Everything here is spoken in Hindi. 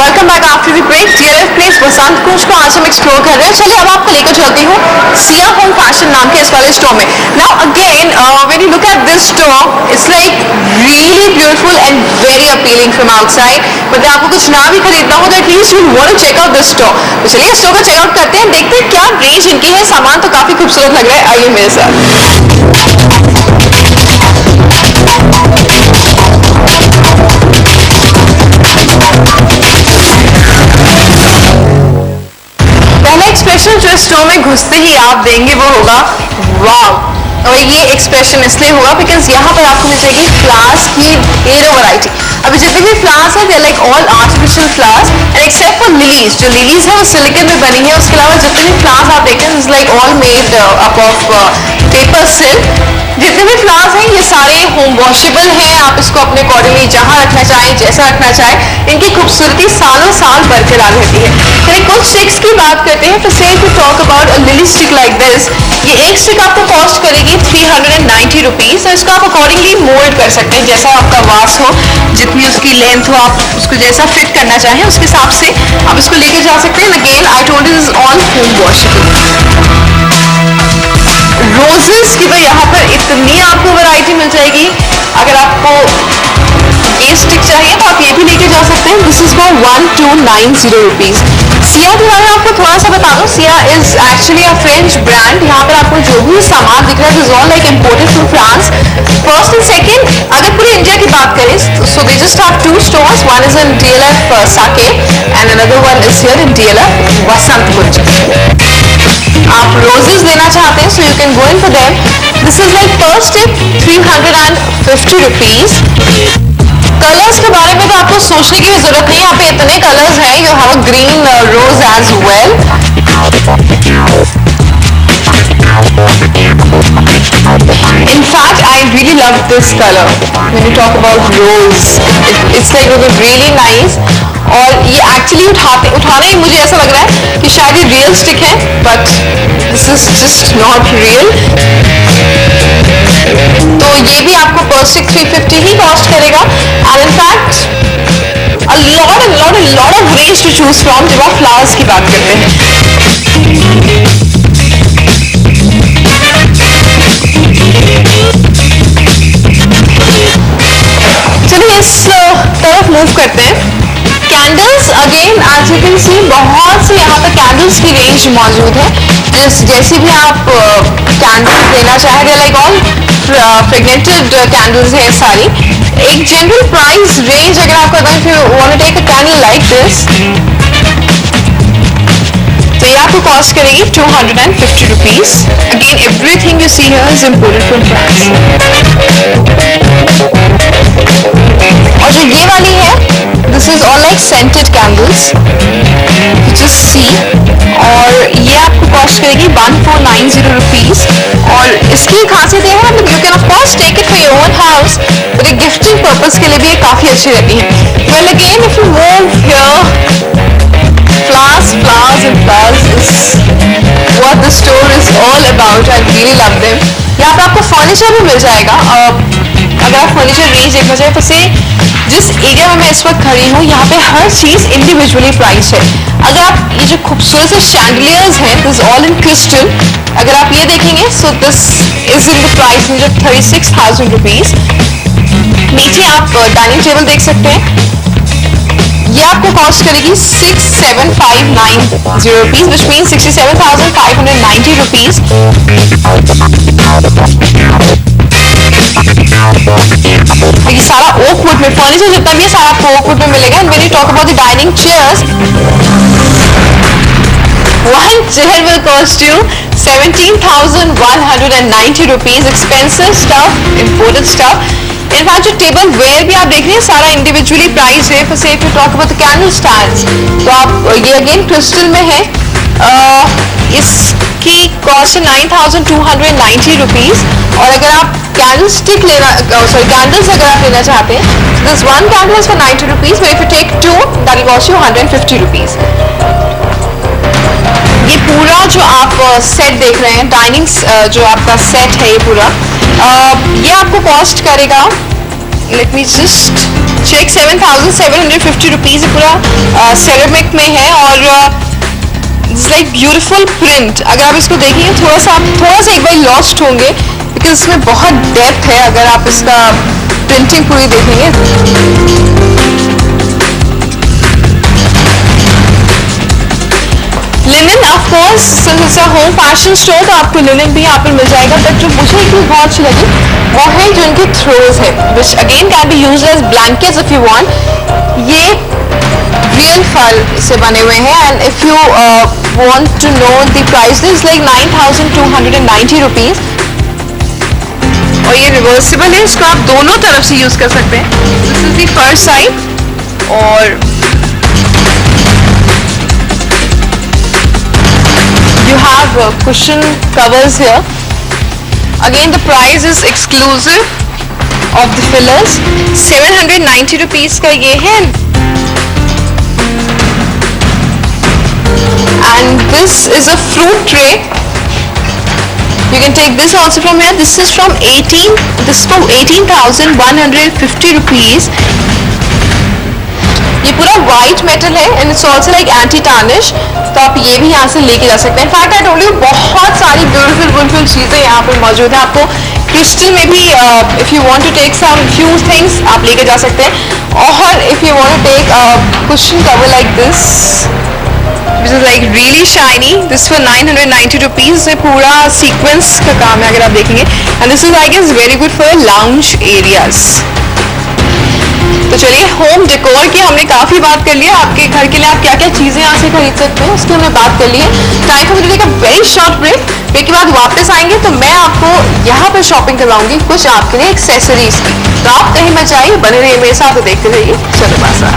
Welcome back after the break. DLF place Basant Kunj को आज हम एक्सप्लोर कर रहे हैं। चलिए अब आपको लेकर चलती हूँ सिया होम फैशन नाम के इस वाले स्टोर में। Now again when you look at this store it's like really beautiful and very appealing from outside, but आपको कुछ ना भी खरीदना हो तो at least you want to check out this store. तो चलिए स्टोर को चेकआउट करते हैं, देखते हैं क्या रेंज इनकी है। सामान तो काफी खूबसूरत लग रहा है, आइए मेरे साथ। एक्सप्रेशन जो स्टोर में घुसते ही आप देंगे वो होगा वाव। और ये एक्सप्रेशन इसलिए होगा बिकॉज यहाँ पर आपको मिल जाएगी फ्लावर्स की ढेरों वैरायटी। अभी जितने भी फ्लावर्स हैं दे like all artificial flowers and except for lilies. जो लिलीज है वो सिलिकन में बनी है, उसके अलावा जितने भी फ्लावर्स आप देखते हैं is like all made up of paper silk. जितने भी फ्लावर्स हैं ये सारे होम वॉशेबल हैं, आप इसको अपने अकॉर्डिंगली जहाँ रखना चाहें जैसा रखना चाहें। इनकी खूबसूरती सालों साल बरकरार रहती है। फिर कुछ स्टिक्स की बात करते हैं। Say to talk about a lily stick like this, ये एक स्टिक आपको कॉस्ट करेगी 390 रुपीज। और इसको आप अकॉर्डिंगली मोल्ड कर सकते हैं, जैसा आपका वास हो, जितनी उसकी लेंथ हो, आप उसको जैसा फिट करना चाहें उसके हिसाब से आप इसको लेके जा सकते हैं। Again I told this is all home washable. Roses की तो यहाँ पर इतनी आपको वैरायटी मिल जाएगी। अगर आपको ये स्टिक चाहिए तो आप ये भी लेके जा सकते हैं। This is for 1290 rupees. Sia के बारे में आपको थोड़ा सा बता दूं, Sia is actually a French brand. यहाँ पर आपको जो भी सामान दिख रहा है is all like imported from France. First and second अगर पूरे इंडिया की बात करें so they just have two stores, one is in DLF Saket and another one is here in DLF Basant Kunj. आप रोजेस लेना चाहते हैं so you can go in for them. This is like पर स्टिक 350 रुपीज। कलर्स के बारे में तो आपको सोचने की भी जरूरत नहीं, यहाँ पे इतने कलर्स हैं। You have a green rose as well. In fact, I really love this color when you talk about rose. It's like really nice. और ये एक्चुअली उठाने ही मुझे ऐसा लग रहा है कि शायद ये रियल स्टिक है, but this is just not real. तो ये भी आपको पर स्टिक 350 ही कॉस्ट करेगा। And in fact a lot of range to choose from जब आप फ्लावर्स की बात करते हैं। चलिए इस तरफ मूव करते हैं। Candles again as you can see बहुत से यहाँ पर कैंडल्स की रेंज मौजूद है। जैसी भी आप कैंडल्स लेना चाहे they like all fragranted candles है सारी। एक जनरल प्राइस रेंज अगर आपको बताऊं, if you want to take a candle like this तो ये आपको कॉस्ट करेगी 250 rupees. Again everything you see here is imported from France. और जो ये वाली है this is all like scented candles just see, और ये आपको कॉस्ट करेगी 1490 रुपीज। और इसकी खासियत ये है मतलब you can of course take it for your own house, but एक गिफ्टिंग पर्पस के लिए भी ये काफी अच्छी रहती है। Well again if you move here flowers and flowers is what the store is all about. I really love them. यहाँ पे आपको फर्नीचर भी मिल जाएगा। अगर आप फर्नीचर रेंज देखना चाहें तो से जिस एरिया में मैं इस वक्त खड़ी हूँ यहाँ पे हर चीज इंडिविजुअली प्राइस है। अगर आप ये जो खूबसूरत से शैंडलियर्स हैं दिस ऑल इन क्रिस्टल, अगर आप ये देखेंगे so this is in the price range of 36,000 rupees. नीचे आप डाइनिंग टेबल देख सकते हैं, ये आपको कॉस्ट करेगी 67,590 रुपीज, विच मीन 67,590 रुपीज। ये सारा ओक वुड में फर्नीचर जितना भी है सारा आपको ओक वुड में मिलेगा। And when you talk about the dining chairs, one chair will cost you 17,190 rupees. Expensive stuff, imported stuff. In fact जो टेबल वेयर भी आप देख रहे हैं सारा इंडिविजुअली प्राइस है। फिर से if you talk about the candle stands तो आप ये अगेन क्रिस्टल में है। इसकी कॉस्ट है 9,290 रुपीज। और अगर आप कैंडल स्टिक लेना कैंडल्स अगर आप लेना चाहते हैं this one candle is for 90 rupees, but if you take two that will cost you 150 rupees. ये पूरा जो आप सेट देख रहे हैं डाइनिंग जो आपका सेट है ये पूरा ये आपको कॉस्ट करेगा, let me just check 7,750 rupees पूरा सेरेमिक में है और इट्स लाइक ब्यूटीफुल प्रिंट। अगर आप इसको देखेंगे थोड़ा सा एक बार लॉस्ट होंगे बिकॉज इसमें बहुत डेप्थ है अगर आप इसका प्रिंटिंग पूरी देखेंगे। Linen of course since home fashion store तो आपको लिनन भी यहाँ पर मिल जाएगा, बट जो मुझे एक चीज़ बहुत अच्छी लगी वो है जो इनके थ्रोज है which again can be used as blankets if you want. ये रियल फल से बने हुए हैं and if you want to know the price is like 9,290 rupees और ये रिवर्सिबल है, इसको आप दोनों तरफ से यूज़ कर सकते हैं। This is the first side और you have cushion covers here. Again the price is exclusive of the fillers. 790 rupees का ये है and this is a fruit tray. You can take this also from here. This is from 18,150 rupees. ये पूरा वाइट मेटल है and it's also like anti tarnish, तो आप ये भी यहाँ से लेके जा सकते हैं। इनफैक्ट आई टोल्ड यू बहुत सारी ब्यूटीफुल चीज़ें यहाँ पर मौजूद है। आपको क्रिस्टल में भी if you want to take some few things आप लेके जा सकते हैं और if you want to take cushion cover like this which is like really shiny, this for 990 rupees से पूरा सीक्वेंस का काम है अगर आप देखेंगे and this is I guess very good for lounge areas. तो चलिए होम डेकोर की हमने काफ़ी बात कर लिया, आपके घर के लिए आप क्या क्या चीज़ें यहाँ से खरीद सकते हैं उसकी हमने बात कर ली है। Time for take a very short break, break के बाद वापस आएंगे तो मैं आपको यहाँ पर शॉपिंग करवाऊंगी कुछ आपके लिए एक्सेसरीज की। तो आप कहीं मत जाइए, बने रहिए मेरे साथ, तो देखते रहिए चलो बाजार।